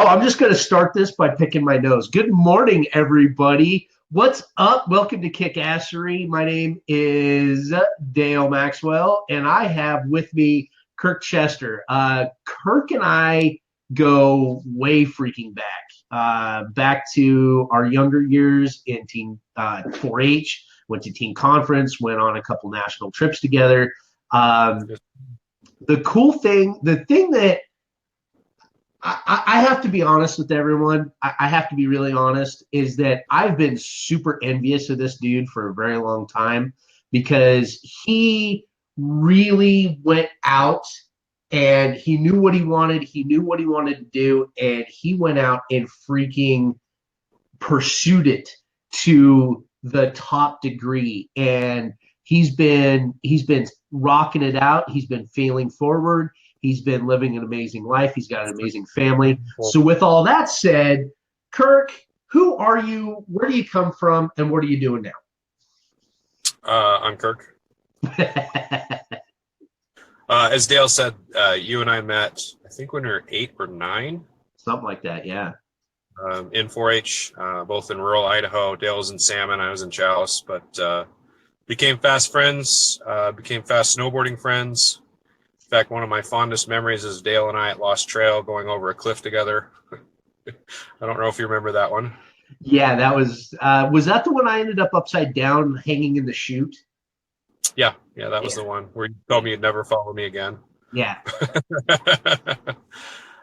Oh, I'm just going to start this by picking my nose. Good morning, everybody. What's up? Welcome to Kick Assery. My name is Dale Maxwell, and I have with me Kirk Chester. Kirk and I go way freaking back to our younger years in teen 4-H. Went to teen conference, went on a couple national trips together. The cool thing, the thing that I have to be honest with everyone. I have to be really honest, is that I've been super envious of this dude for a very long time because he really went out and he knew what he wanted. He knew what he wanted to do, and he went out and freaking pursued it to the top degree. And he's been rocking it out. He's been failing forward. He's been living an amazing life. He's got an amazing family. So with all that said, Kirk, who are you? Where do you come from? And what are you doing now? I'm Kirk. As Dale said, you and I met, I think when we were 8 or 9. Something like that, yeah. In 4-H, both in rural Idaho. Dale was in Salmon, I was in Chalice, but became fast friends, became fast snowboarding friends. In fact, one of my fondest memories is Dale and I at Lost Trail going over a cliff together. I don't know if you remember that one. Yeah, that was that the one I ended up upside down hanging in the chute? Yeah, that was the one where you told me you'd never follow me again. Yeah.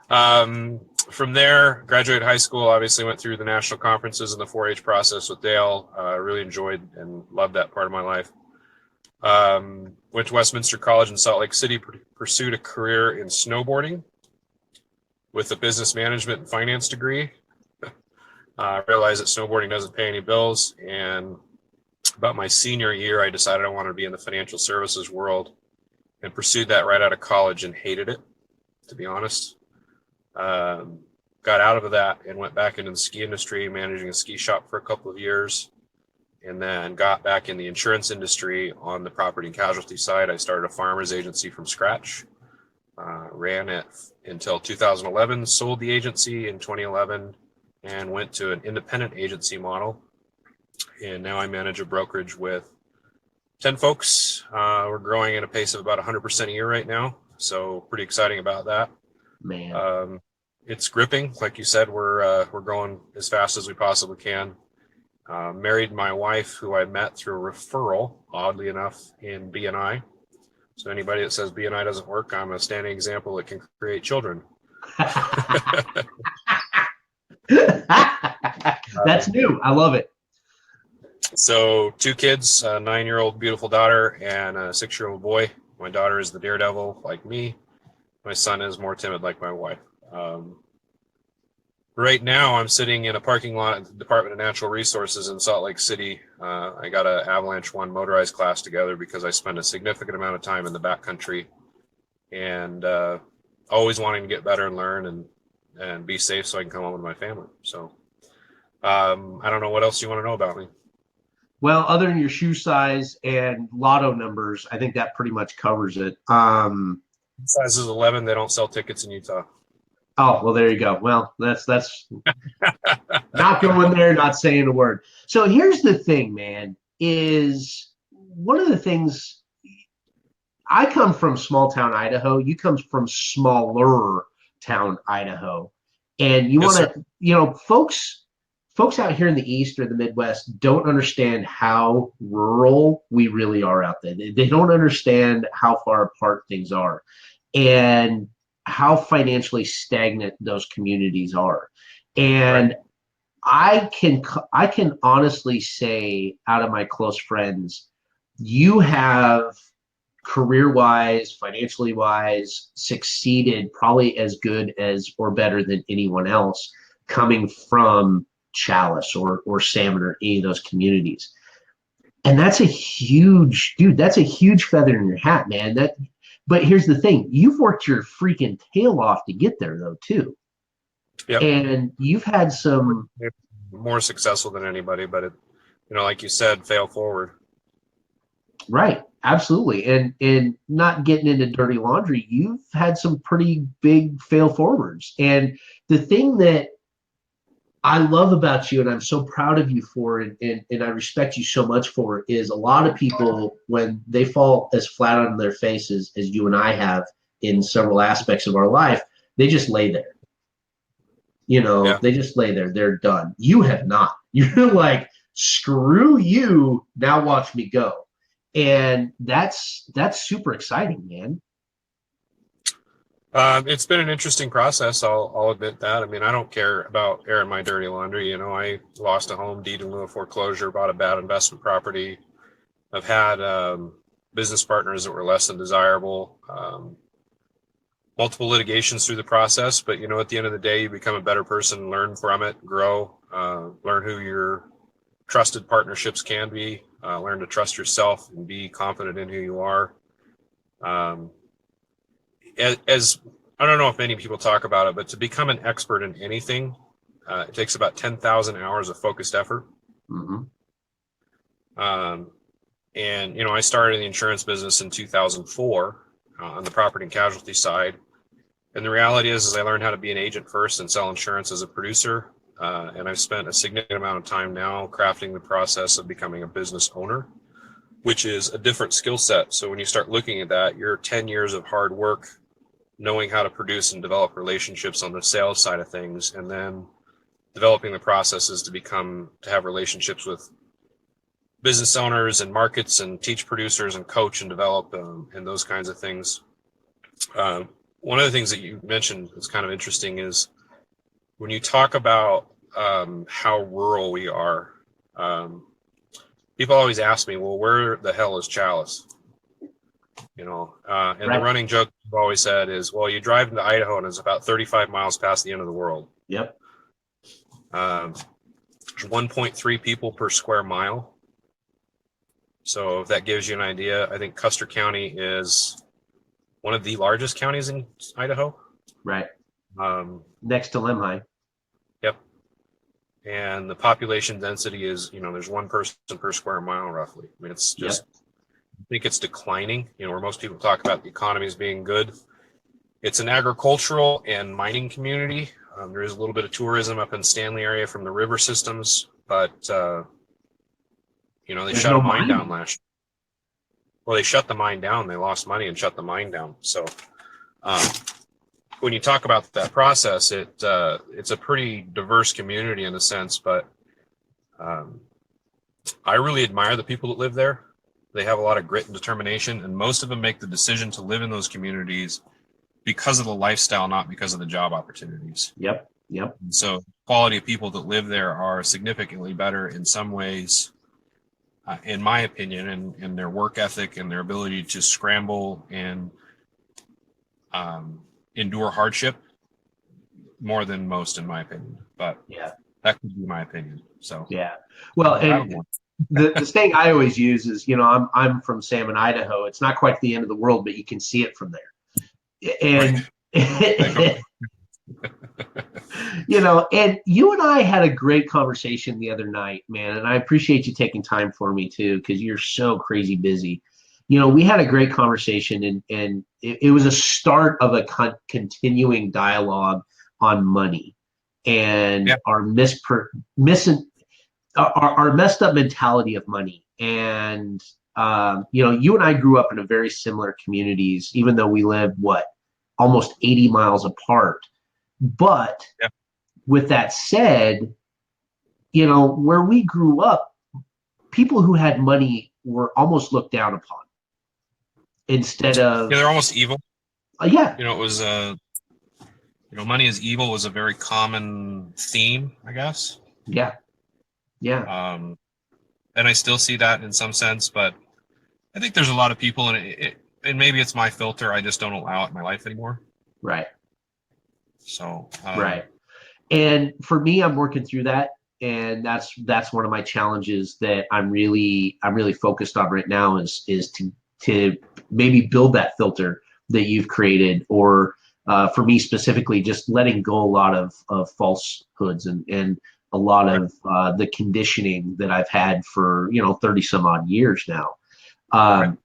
From there, graduated high school, obviously went through the national conferences and the 4-H process with Dale. Really enjoyed and loved that part of my life. Went to Westminster College in Salt Lake City, pursued a career in snowboarding with a business management and finance degree. Realized that snowboarding doesn't pay any bills, and about my senior year, I decided I wanted to be in the financial services world and pursued that right out of college and hated it, to be honest. Got out of that and went back into the ski industry, managing a ski shop for a couple of years, and then got back in the insurance industry on the property and casualty side. I started a farmer's agency from scratch, ran it until 2011, sold the agency in 2011, and went to an independent agency model. And now I manage a brokerage with 10 folks. We're growing at a pace of about 100% a year right now, so pretty exciting about that. Man. It's gripping. Like you said, we're going as fast as we possibly can. Married my wife, who I met through a referral, oddly enough, in BNI. So anybody that says BNI doesn't work, I'm a standing example that can create children. That's new. I love it. So 2 kids, a 9-year-old beautiful daughter and a 6-year-old boy. My daughter is the daredevil like me. My son is more timid like my wife. Right now, I'm sitting in a parking lot at the Department of Natural Resources in Salt Lake City. I got an Avalanche 1 motorized class together because I spend a significant amount of time in the backcountry and always wanting to get better and learn and be safe so I can come home with my family. So I don't know what else you want to know about me. Well, other than your shoe size and lotto numbers, I think that pretty much covers it. Size is 11. They don't sell tickets in Utah. Oh, well, there you go. Well, that's not going there, not saying a word. So here's the thing, man, is one of the things. I come from small town Idaho. You come from smaller town Idaho. And you want to, folks out here in the East or the Midwest don't understand how rural we really are out there. They don't understand how far apart things are and how financially stagnant those communities are. And I can honestly say, out of my close friends, you have career-wise, financially-wise, succeeded probably as good as or better than anyone else coming from Chalice or Salmon or any of those communities. And that's a huge feather in your hat, man. But here's the thing. You've worked your freaking tail off to get there, though, too. Yep. And you've had some more successful than anybody, but like you said, fail forward. Right. Absolutely. And not getting into dirty laundry, you've had some pretty big fail forwards. And the thing that I love about you and I'm so proud of you for and I respect you so much for is a lot of people when they fall as flat on their faces as you and I have in several aspects of our life, they just lay there. Yeah. They just lay there. They're done. You have not. You're like, screw you. Now watch me go. And that's super exciting, man. It's been an interesting process. I'll admit that. I mean, I don't care about airing my dirty laundry. I lost a home deed in lieu of foreclosure, bought a bad investment property. I've had business partners that were less than desirable, multiple litigations through the process. But, at the end of the day, you become a better person, learn from it, grow, learn who your trusted partnerships can be, learn to trust yourself and be confident in who you are. Um, as I don't know if many people talk about it, but to become an expert in anything, it takes about 10,000 hours of focused effort. Mm-hmm. Um, and I started in the insurance business in 2004 on the property and casualty side. And the reality is I learned how to be an agent first and sell insurance as a producer. And I've spent a significant amount of time now crafting the process of becoming a business owner, which is a different skill set. So when you start looking at that, your 10 years of hard work, knowing how to produce and develop relationships on the sales side of things, and then developing the processes to have relationships with business owners and markets and teach producers and coach and develop and those kinds of things. One of the things that you mentioned that's kind of interesting is when you talk about how rural we are, people always ask me, well, where the hell is Chalice? And the Right. running joke I've always said is, well, you drive into Idaho and it's about 35 miles past the end of the world. Yep. There's 1.3 people per square mile. So if that gives you an idea, I think Custer County is one of the largest counties in Idaho. Right. Um, Next to Lemhi. yep. And the population density is, there's one person per square mile roughly. I mean, it's just, Yep. I think it's declining, where most people talk about the economy as being good. It's an agricultural and mining community. There is a little bit of tourism up in Stanley area from the river systems, but, they There's shut a no mine down mining. last year. Well, they shut the mine down. They lost money and shut the mine down. So um, when you talk about that process, it's a pretty diverse community in a sense, but I really admire the people that live there. They have a lot of grit and determination, and most of them make the decision to live in those communities because of the lifestyle, not because of the job opportunities. Yep. Yep. And so quality of people that live there are significantly better in some ways, in my opinion, and their work ethic and their ability to scramble and endure hardship more than most, in my opinion. But Yeah. that could be my opinion. So Yeah. Well, I don't and know. the saying I always use is, I'm from Salmon, Idaho. It's not quite the end of the world, but you can see it from there. Right. And I know. and you and I had a great conversation the other night, man, and I appreciate you taking time for me too, because you're so crazy busy. We had a great conversation, and it was a start of a continuing dialogue on money and Yeah. our missing our messed up mentality of money. And you and I grew up in a very similar communities, even though we live almost 80 miles apart. But Yeah. with that said, where we grew up, people who had money were almost looked down upon instead Yeah. of, They're almost evil. yeah, It was money is evil was a very common theme, I guess. yeah, yeah, And I still see that in some sense, but I think there's a lot of people, and maybe it's my filter. I just don't allow it in my life anymore. right, So, right. And for me, I'm working through that, and that's one of my challenges that I'm really focused on right now is to maybe build that filter that you've created, or for me specifically, just letting go a lot of falsehoods and a lot right. of the conditioning that I've had for 30 some odd years now. Right.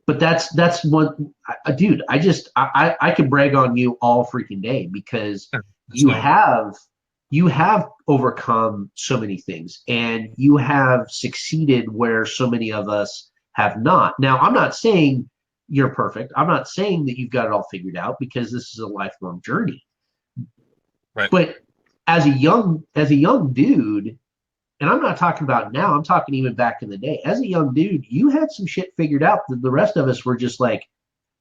But that's one, dude. I can brag on you all freaking day because There's you no, have you have overcome so many things and you have succeeded where so many of us have not. Now, I'm not saying you're perfect. I'm not saying that you've got it all figured out because this is a lifelong journey. right. But as a young dude, and I'm not talking about now, I'm talking even back in the day. As a young dude, you had some shit figured out that the rest of us were just like,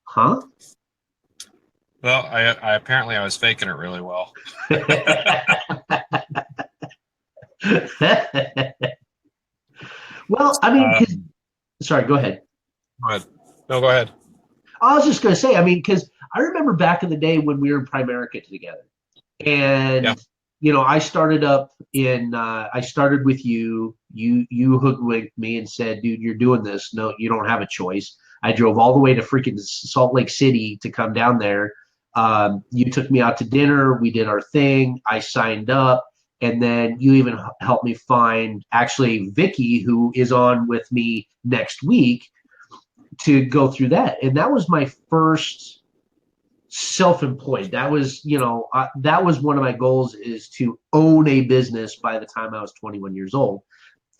huh? Well, I apparently I was faking it really well. Well, I mean, because, Um, sorry, go ahead. go ahead. No, go ahead. I was just going to say, I mean, because I remember back in the day when we were in Primerica together. Yeah. And, I started I started with you. You hoodwinked me and said, dude, you're doing this. No, you don't have a choice. I drove all the way to freaking Salt Lake City to come down there. You took me out to dinner. We did our thing. I signed up. And then you even helped me find actually Vicky, who is on with me next week to go through that. And that was my first self-employed. That was one of my goals, is to own a business by the time I was 21 years old.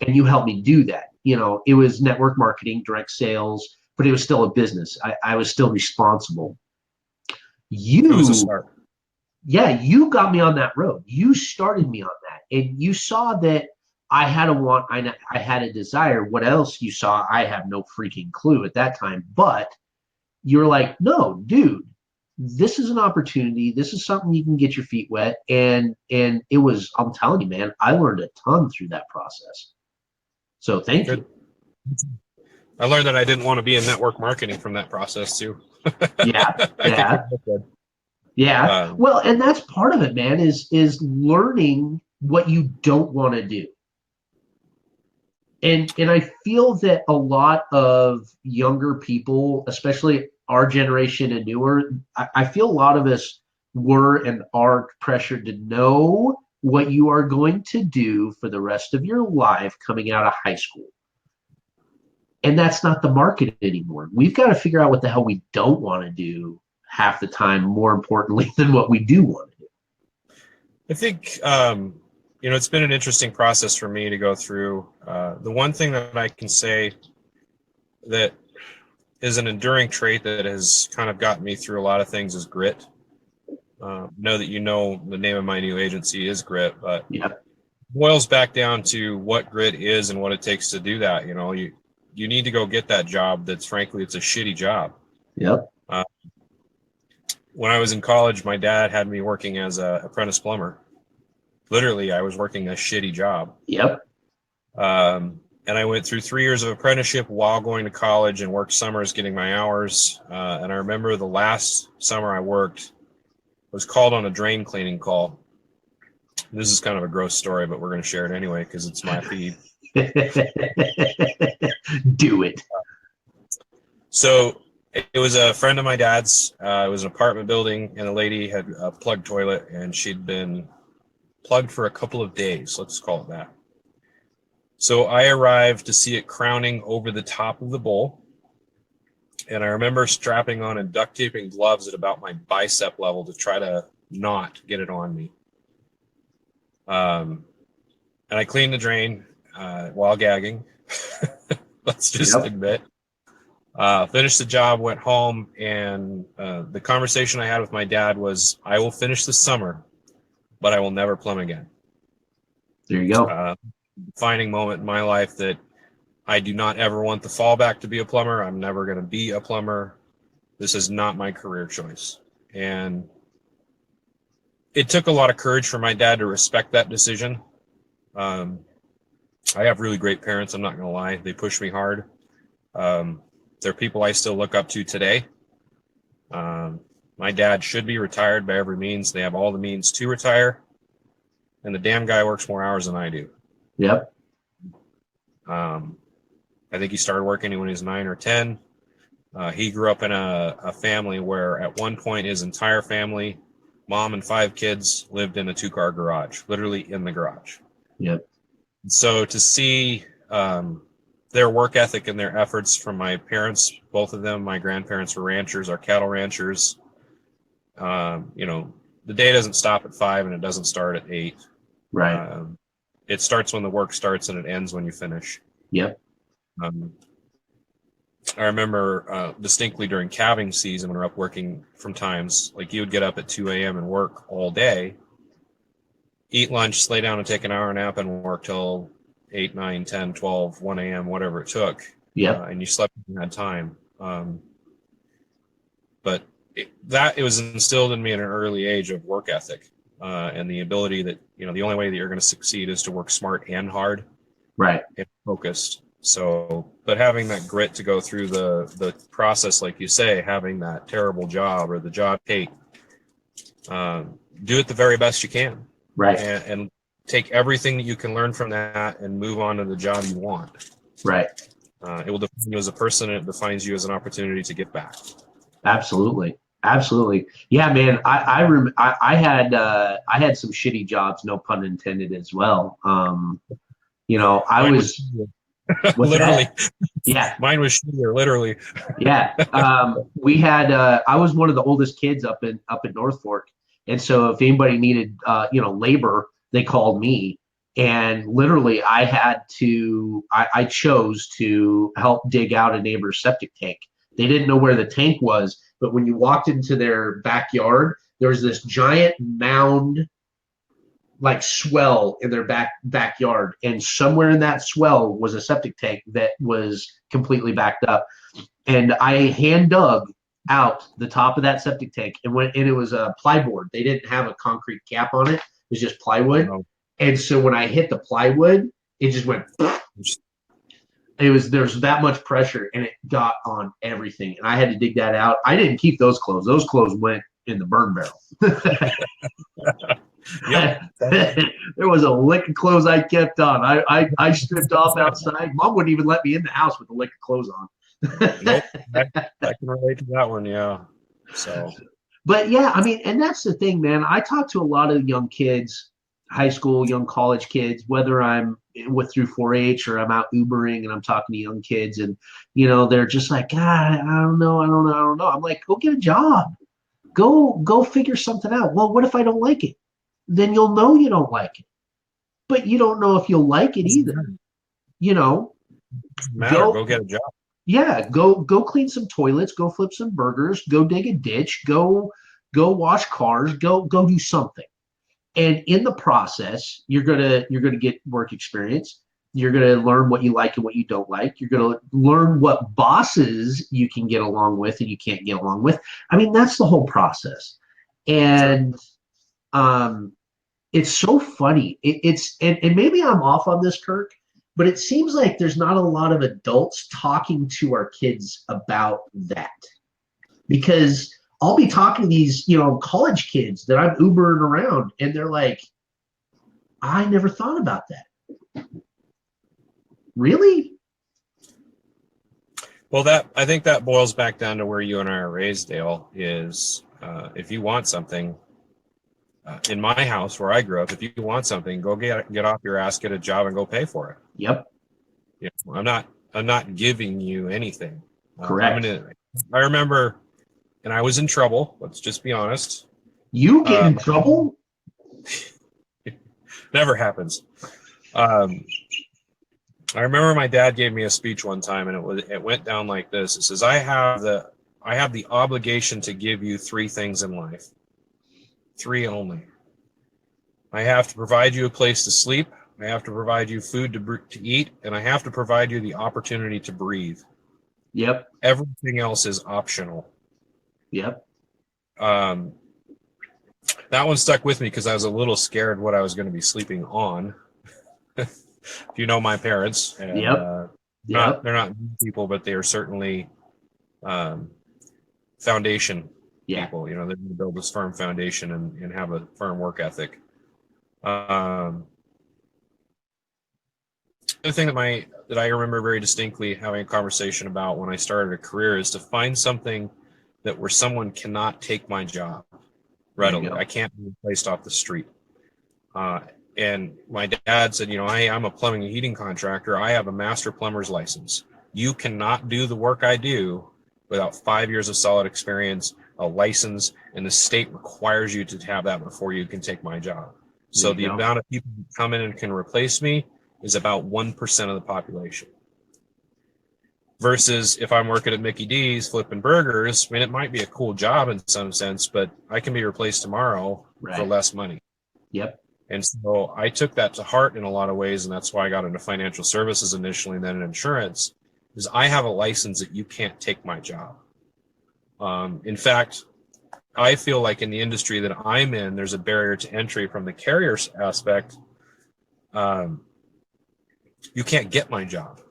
And you helped me do that. It was network marketing, direct sales, but it was still a business. I was still responsible. It was a You, start. yeah, you got me on that road. You started me on that, and you saw that I had a want. I had a desire. What else you saw, I have no freaking clue at that time. But you're like, no, dude, this is an opportunity. This is something you can get your feet wet. And it was, I'm telling you, man, I learned a ton through that process. So thank you. Good. I learned that I didn't want to be in network marketing from that process too. Yeah, I think we yeah, both did. yeah. Well, and that's part of it, man, is learning what you don't want to do. And I feel that a lot of younger people, especially our generation and newer, I feel a lot of us were and are pressured to know what you are going to do for the rest of your life coming out of high school. And that's not the market anymore. We've got to figure out what the hell we don't want to do half the time, more importantly, than what we do want to do. I think it's been an interesting process for me to go through. The one thing that I can say that is an enduring trait that has kind of gotten me through a lot of things is grit. Know that the name of my new agency is Grit, but Yeah. boils back down to what grit is and what it takes to do that. You need to go get that job. That's frankly, it's a shitty job. Yep. Uh, when I was in college, my dad had me working as a apprentice plumber. Literally, I was working a shitty job. Yep. And I went through 3 years of apprenticeship while going to college and worked summers getting my hours. And I remember the last summer I worked was called on a drain cleaning call. This is kind of a gross story, but we're going to share it anyway because it's my feed. Do it. So it was a friend of my dad's. It was an apartment building, and the lady had a plugged toilet, and she'd been plugged for a couple of days. Let's call it that. So I arrived to see it crowning over the top of the bowl. And I remember strapping on and duct taping gloves at about my bicep level to try to not get it on me. And I cleaned the drain while gagging. Let's just Yep. admit. Finished the job, went home, and the conversation I had with my dad was, I will finish this summer, but I will never plumb again. There you go. Defining moment in my life that I do not ever want the fallback to be a plumber. I'm never going to be a plumber. This is not my career choice. And it took a lot of courage for my dad to respect that decision. I have really great parents. I'm not going to lie. They push me hard. They're people I still look up to today. My dad should be retired by every means. They have all the means to retire. And the damn guy works more hours than I do. Yep. I think he started working when he was 9 or 10. He grew up in a family where at one point his entire family, mom and 5 kids, lived in a 2-car garage, literally in the garage. Yep. So to see their work ethic and their efforts from my parents, both of them. My grandparents were ranchers, are cattle ranchers. The day doesn't stop at 5 and it doesn't start at 8. Right. It starts when the work starts and it ends when you finish. Yep. I remember distinctly during calving season when we were up working from times, like you would get up at 2 a.m. and work all day, eat lunch, lay down and take an hour nap and work till 8, 9, 10, 12, 1 a.m., whatever it took. Yep. And you slept when you had time. But it was instilled in me at an early age of work ethic and the ability that, the only way that you're going to succeed is to work smart and hard. Right. And focused. So, but having that grit to go through the process, like you say, having that terrible job or the job hate, do it the very best you can. Right. And take everything that you can learn from that and move on to the job you want. Right. It will define you as a person, and it defines you as an opportunity to give back. Absolutely. Absolutely. Yeah, man. I had some shitty jobs, no pun intended, as well. I Mine was literally. That? Yeah. Mine was shittier, literally. Yeah. We had I was one of the oldest kids up in North Fork. And so if anybody needed labor, they called me. And literally I chose to help dig out a neighbor's septic tank. They didn't know where the tank was, but when you walked into their backyard, there was this giant mound like swell in their backyard, and somewhere in that swell was a septic tank that was completely backed up. And I hand dug out the top of that septic tank, and it was a plyboard. They didn't have a concrete cap on it; it was just plywood. No. And so when I hit the plywood, it just went. There's that much pressure, and it got on everything, and I had to dig that out. I didn't keep those clothes; those clothes went in the burn barrel. Yep. There was a lick of clothes I kept on. I stripped off outside. Mom wouldn't even let me in the house with a lick of clothes on. Nope. I can relate to that one, yeah. So, but yeah, I mean, and that's the thing, man. I talk to a lot of young kids, high school, young college kids, whether I'm through 4-H or I'm out Ubering and I'm talking to young kids, and they're just like, God, I don't know. I'm like, go get a job. Go figure something out. Well, what if I don't like it? Then you'll know you don't like it. But you don't know if you'll like it either. Go get a job. Yeah, go clean some toilets, go flip some burgers, go dig a ditch, go wash cars, go do something. And in the process, you're gonna get work experience. You're gonna learn what you like and what you don't like. You're gonna learn what bosses you can get along with and you can't get along with. I mean, that's the whole process. And it's so funny. And maybe I'm off on this, Kirk, but it seems like there's not a lot of adults talking to our kids about that. Because I'll be talking to these, college kids that I'm Ubering around, and they're like, I never thought about that. Really? Well, I think that boils back down to where you and I are raised, Dale, is if you want something, in my house where I grew up, if you want something, go get off your ass, get a job, and go pay for it. Yep. I'm not giving you anything. Correct. I remember, and I was in trouble. Let's just be honest. You get in trouble? Never happens. I remember my dad gave me a speech one time, and it went down like this. It says, I have the obligation to give you 3 things in life. 3 only. I have to provide you a place to sleep. I have to provide you food to eat, and I have to provide you the opportunity to breathe. Yep. Everything else is optional. Yep. That one stuck with me because I was a little scared what I was going to be sleeping on. If you know my parents, and, Yep. They're not people, but they are certainly foundation people. They're going to build this firm foundation and have a firm work ethic. The other thing that I remember very distinctly having a conversation about when I started a career is to find something where someone cannot take my job readily. I can't be placed off the street. And And my dad said, hey, I'm a plumbing and heating contractor. I have a master plumber's license. You cannot do the work I do without 5 years of solid experience, a license, and the state requires you to have that before you can take my job. So the amount of people who come in and can replace me is about 1% of the population. Versus if I'm working at Mickey D's flipping burgers, I mean, it might be a cool job in some sense, but I can be replaced tomorrow for less money. Yep. And so I took that to heart in a lot of ways, and that's why I got into financial services initially and then in insurance, is I have a license that you can't take my job. In fact, I feel like in the industry that I'm in, there's a barrier to entry from the carrier aspect. You can't get my job.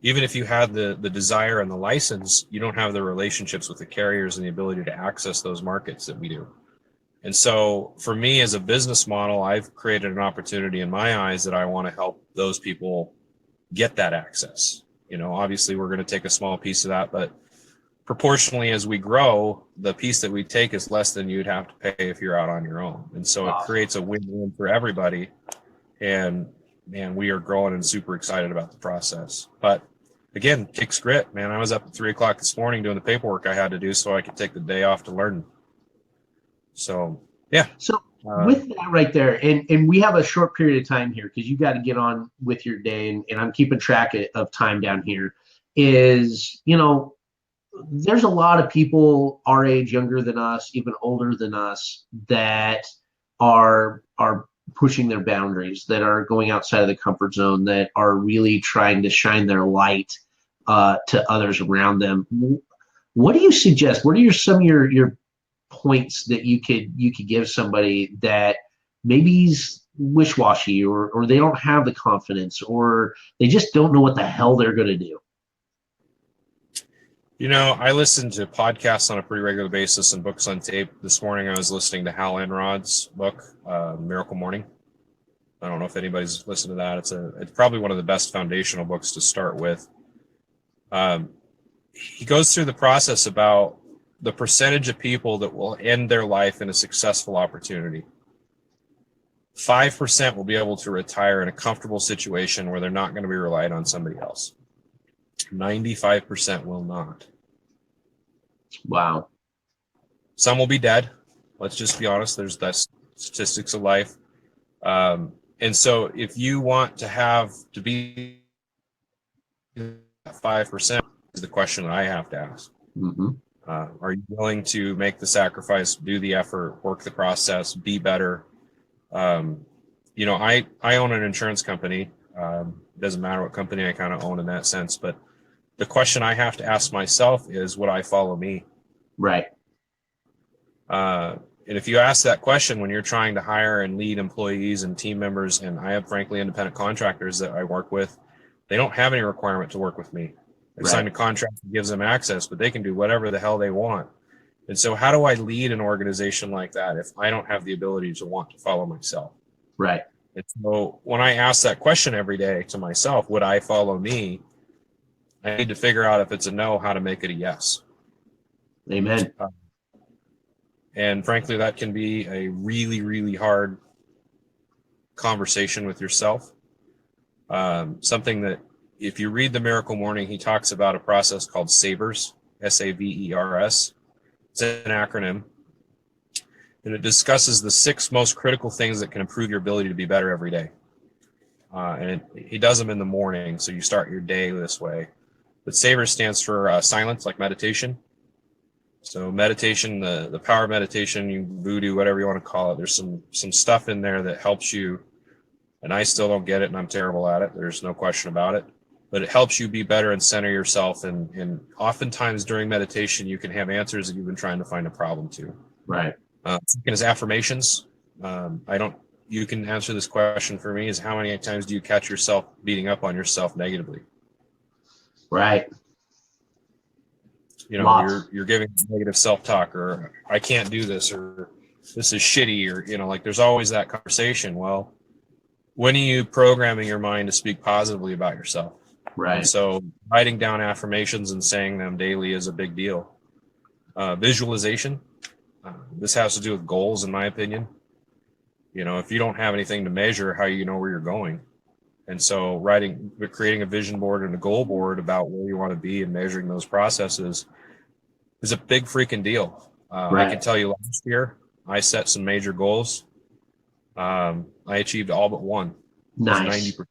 Even if you had the desire and the license, you don't have the relationships with the carriers and the ability to access those markets that we do. And so for me as a business model, I've created an opportunity in my eyes that I want to help those people get that access. Obviously we're going to take a small piece of that, but proportionally as we grow, the piece that we take is less than you'd have to pay if you're out on your own. And so it creates a win-win for everybody. And man, we are growing and super excited about the process. But again, takes grit, man. I was up at 3:00 this morning doing the paperwork I had to do so I could take the day off to learn. So, yeah. So with that right there, and we have a short period of time here because you got to get on with your day, and I'm keeping track of time down here, is, there's a lot of people our age, younger than us, even older than us, that are pushing their boundaries, that are going outside of the comfort zone, that are really trying to shine their light to others around them. What do you suggest? What are some of your points that you could give somebody that maybe is wish-washy, or they don't have the confidence, or they just don't know what the hell they're going to do? I listen to podcasts on a pretty regular basis and books on tape. This morning I was listening to Hal Enrod's book, Miracle Morning. I don't know if anybody's listened to that. It's probably one of the best foundational books to start with. He goes through the process about the percentage of people that will end their life in a successful opportunity. 5% will be able to retire in a comfortable situation where they're not going to be relied on somebody else. 95% will not. Wow. Some will be dead. Let's just be honest. There's that statistics of life. And so if you want to be 5%, is the question that I have to ask. Mm-hmm. Are you willing to make the sacrifice, do the effort, work the process, be better? I own an insurance company. It doesn't matter what company I kind of own in that sense, but the question I have to ask myself is, would I follow me? Right. And if you ask that question when you're trying to hire and lead employees and team members, and I have, frankly, independent contractors that I work with, they don't have any requirement to work with me. They've signed a contract that gives them access, but they can do whatever the hell they want. And so how do I lead an organization like that if I don't have the ability to want to follow myself? Right. And so when I ask that question every day to myself, would I follow me? I need to figure out if it's a no, how to make it a yes. Amen. And frankly, that can be a really, really hard conversation with yourself. Something that, if you read the Miracle Morning, he talks about a process called SAVERS, SAVERS. It's an acronym. And it discusses the 6 most critical things that can improve your ability to be better every day. He does them in the morning, so you start your day this way. But SAVERS stands for silence, like meditation. So meditation, the power of meditation, voodoo, whatever you want to call it, there's some stuff in there that helps you, and I still don't get it, and I'm terrible at it. There's no question about it. But it helps you be better and center yourself. And oftentimes during meditation, you can have answers that you've been trying to find a problem to. Right. Second is affirmations. You can answer this question for me, is how many times do you catch yourself beating up on yourself negatively? Right. You're giving negative self-talk, or I can't do this, or this is shitty, or, like there's always that conversation. Well, when are you programming your mind to speak positively about yourself? Right. And so writing down affirmations and saying them daily is a big deal. Visualization. This has to do with goals, in my opinion. If you don't have anything to measure, how you know where you're going? And so creating a vision board and a goal board about where you want to be and measuring those processes is a big freaking deal. I can tell you last year, I set some major goals. I achieved all but one. Nice. 90%.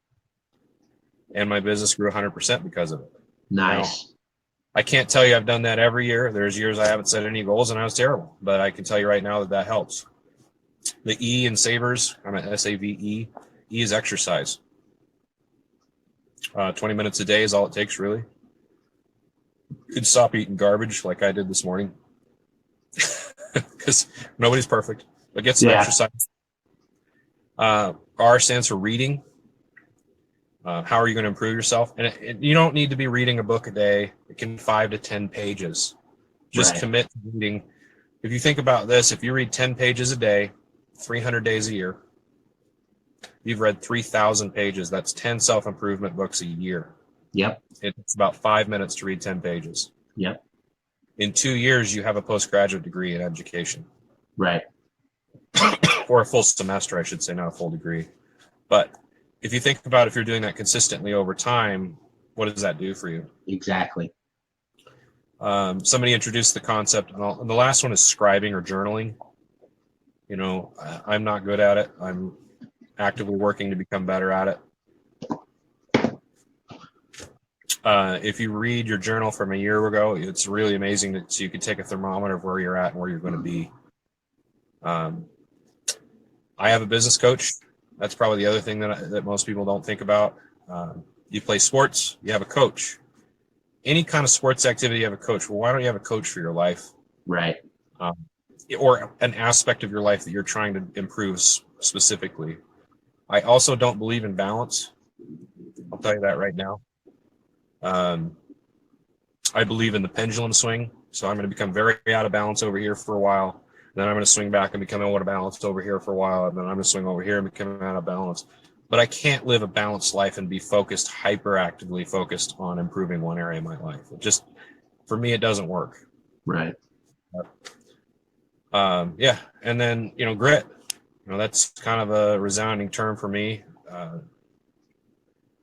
And my business grew 100% because of it. Nice. Now, I can't tell you I've done that every year. There's years I haven't set any goals and I was terrible. But I can tell you right now that helps. The E in Savers, I'm at SAVE. E is exercise. 20 minutes a day is all it takes, really. You can stop eating garbage like I did this morning. Because nobody's perfect. But get some exercise. R stands for reading. How are you going to improve yourself? And you don't need to be reading a book a day. It can be 5 to 10 pages. Just commit to reading. If you think about this, if you read 10 pages a day, 300 days a year, you've read 3,000 pages. That's 10 self-improvement books a year. Yep. It's about 5 minutes to read 10 pages. Yep. In 2 years, you have a postgraduate degree in education. Right. Or a full semester, I should say, not a full degree. But if you think about if you're doing that consistently over time, what does that do for you? Exactly. Somebody introduced the concept, and the last one is scribing or journaling. I'm not good at it. I'm actively working to become better at it. If you read your journal from a year ago, it's really amazing that you can take a thermometer of where you're at and where you're going to be. I have a business coach. That's probably the other thing that most people don't think about. You play sports, you have a coach. Any kind of sports activity, you have a coach. Well, why don't you have a coach for your life? Right. Or an aspect of your life that you're trying to improve specifically. I also don't believe in balance. I'll tell you that right now. I believe in the pendulum swing. So I'm going to become very out of balance over here for a while. Then I'm going to swing back and become out of balance over here for a while. And then I'm going to swing over here and become out of balance. But I can't live a balanced life and be focused, hyperactively focused on improving one area of my life. For me, it doesn't work. Right. Yeah. And then, grit, that's kind of a resounding term for me.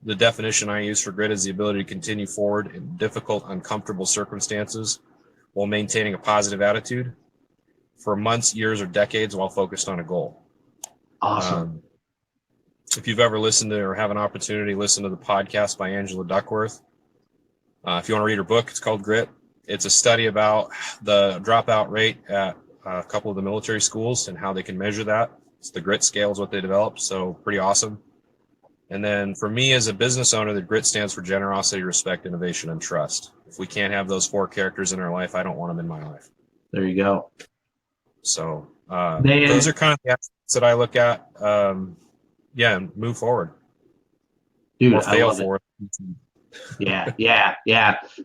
The definition I use for grit is the ability to continue forward in difficult, uncomfortable circumstances while maintaining a positive attitude for months, years, or decades while focused on a goal. Awesome. If you've ever listened to or have an opportunity to listen to the podcast by Angela Duckworth, if you want to read her book, it's called Grit. It's a study about the dropout rate at a couple of the military schools and how they can measure that. It's the grit scale is what they developed, so pretty awesome. And then for me as a business owner, the GRIT stands for generosity, respect, innovation, and trust. If we can't have those 4 characters in our life, I don't want them in my life. There you go. So those are kind of the aspects that I look at. And move forward. Dude, or fail I love forward. Yeah.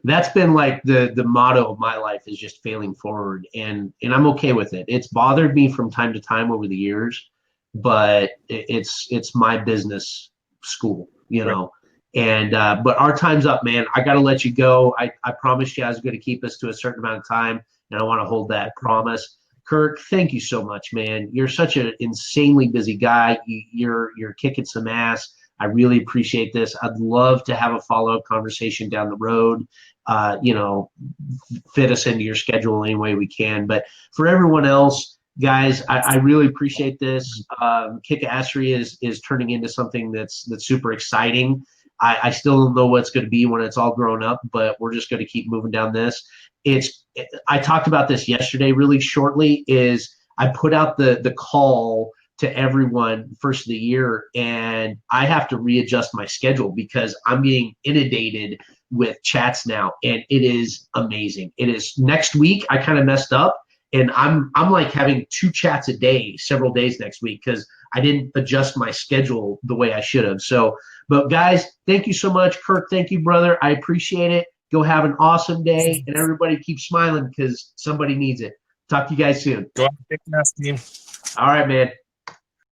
That's been like the motto of my life is just failing forward, and I'm okay with it. It's bothered me from time to time over the years, but it's my business school, Right. And but our time's up, man. I got to let you go. I promised you I was going to keep us to a certain amount of time, and I want to hold that promise. Kirk, thank you so much, man. You're such an insanely busy guy. You're kicking some ass. I really appreciate this. I'd love to have a follow-up conversation down the road. Fit us into your schedule any way we can. But for everyone else, guys, I really appreciate this. Kick-Assery is turning into something that's super exciting. I still don't know what it's going to be when it's all grown up, but we're just going to keep moving down this. I talked about this yesterday really shortly. I put out the call to everyone first of the year, and I have to readjust my schedule because I'm getting inundated with chats now, and it is amazing. It is next week. I kind of messed up, and I'm like having 2 chats a day, several days next week because I didn't adjust my schedule the way I should have. So, but guys, thank you so much, Kirk. Thank you, brother. I appreciate it. Go have an awesome day, and everybody keep smiling because somebody needs it. Talk to you guys soon. Go out and kick ass, team. All right, man.